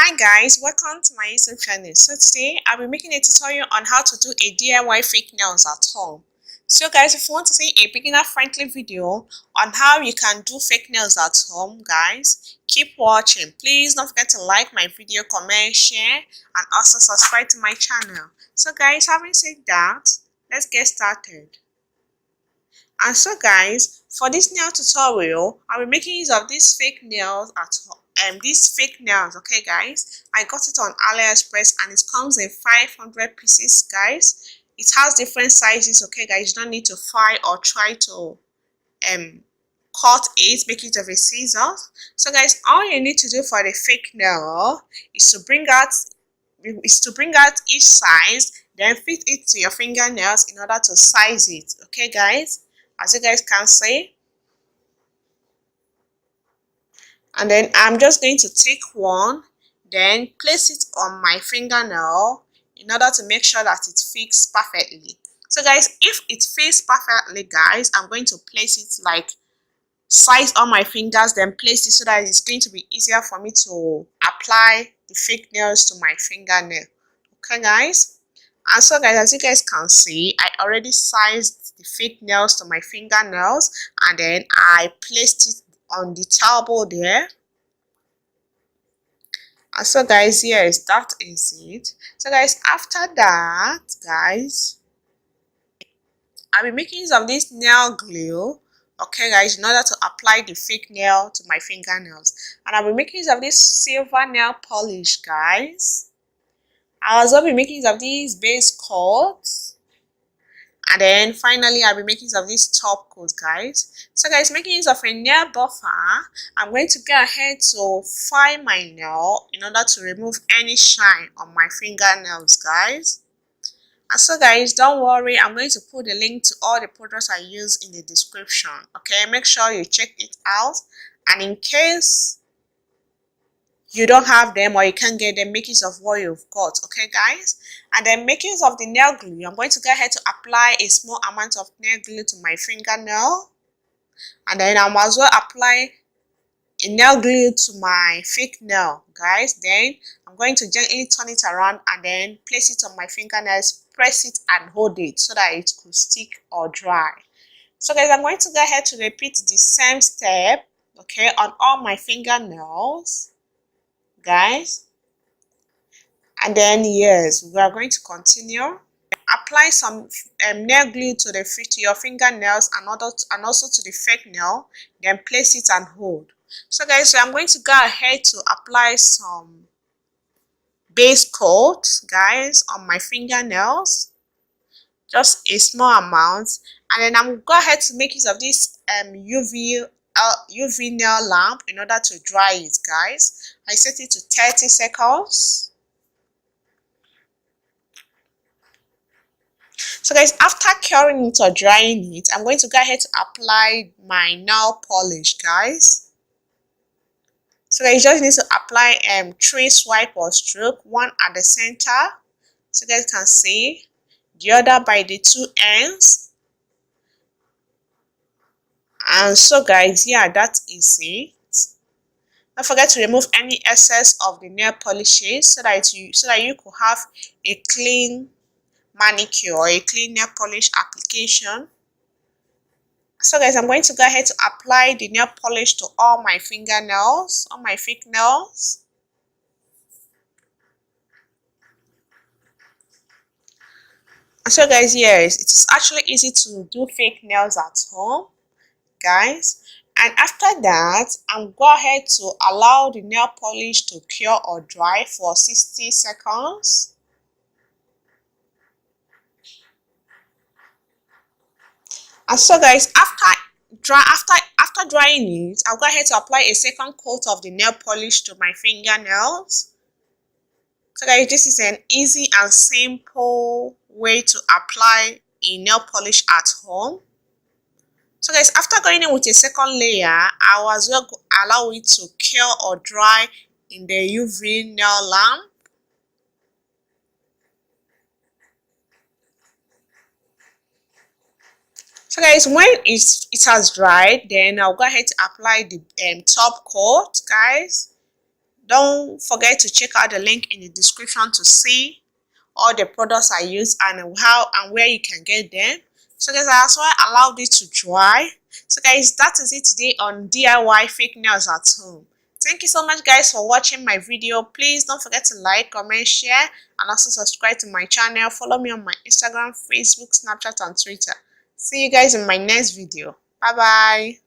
Hi guys, welcome to my YouTube channel. So today I'll be making a tutorial on how to do a DIY fake nails at home. So guys, if you want to see a beginner friendly video on how you can do fake nails at home, guys, keep watching. Please don't forget to like my video, comment, share, and also subscribe to my channel. So guys, having said that, let's get started. And so guys, for this nail tutorial, I'll be making use of these fake nails at home. These fake nails, okay guys, I got it on AliExpress and it comes in 500 pieces, guys. It has different sizes, okay guys. You don't need to file or try to cut it, make it of a scissors. So guys, all you need to do for the fake nail is to bring out each size, then fit it to your fingernails in order to size it, okay guys, as you guys can see. And then I'm just going to take one, then place it on my fingernail in order to make sure that it fits perfectly. So guys, if it fits perfectly, guys, I'm going to place it like size on my fingers, then place it so that it's going to be easier for me to apply the fake nails to my fingernail. Okay guys, and so guys, as you guys can see, I already sized the fake nails to my fingernails and then I placed it on the table there. And so guys, yes, that is it. So guys, after that, guys, I'll be making use of this nail glue, okay guys, in order to apply the fake nail to my fingernails. And I'll be making use of this silver nail polish, guys. I'll also be making use of these base coats. And then finally, I'll be making use of this top coat, guys. So guys, making use of a nail buffer, I'm going to go ahead to file my nail in order to remove any shine on my fingernails, guys. And so guys, don't worry, I'm going to put the link to all the products I use in the description, okay? Make sure you check it out. And in case you don't have them or you can't get them, make use of what you've got, okay guys. And then make use of the nail glue. I'm going to go ahead to apply a small amount of nail glue to my fingernail, and then I might as well apply a nail glue to my fake nail, guys. Then I'm going to gently turn it around and then place it on my fingernails, press it and hold it so that it could stick or dry. So guys, I'm going to go ahead to repeat the same step, okay, on all my fingernails, guys. And then yes, we are going to continue. Apply some nail glue to your fingernails and also to the fake nail, then place it and hold. So guys, so I'm going to go ahead to apply some base coat, guys, on my fingernails, just a small amount. And then I'm going to go ahead to make use of this UV nail lamp in order to dry it, guys. I set it to 30 seconds. So guys, after curing it or drying it, I'm going to go ahead to apply my nail polish, guys. So guys, you just need to apply 3 swipe or stroke, one at the center, so you guys can see, the other by the 2 ends. And so guys, yeah, that is it. Don't forget to remove any excess of the nail polishes so that you could have a clean manicure or a clean nail polish application. So guys, I'm going to go ahead to apply the nail polish to all my fingernails, all my fake nails. So guys, yes, it is actually easy to do fake nails at home, guys. And after that, I'm go ahead to allow the nail polish to cure or dry for 60 seconds. And so guys, after drying it, I'll go ahead to apply a second coat of the nail polish to my fingernails. So guys, this is an easy and simple way to apply a nail polish at home. So guys, after going in with a second layer, I will as well allow it to cure or dry in the UV nail lamp. So guys, when it has dried, then I'll go ahead to apply the top coat, guys. Don't forget to check out the link in the description to see all the products I use and how and where you can get them. So guys, I also allowed it to dry. So guys, that is it today on DIY fake nails at home. Thank you so much guys for watching my video. Please don't forget to like, comment, share, and also subscribe to my channel. Follow me on my Instagram, Facebook, Snapchat, and Twitter. See you guys in my next video. Bye bye.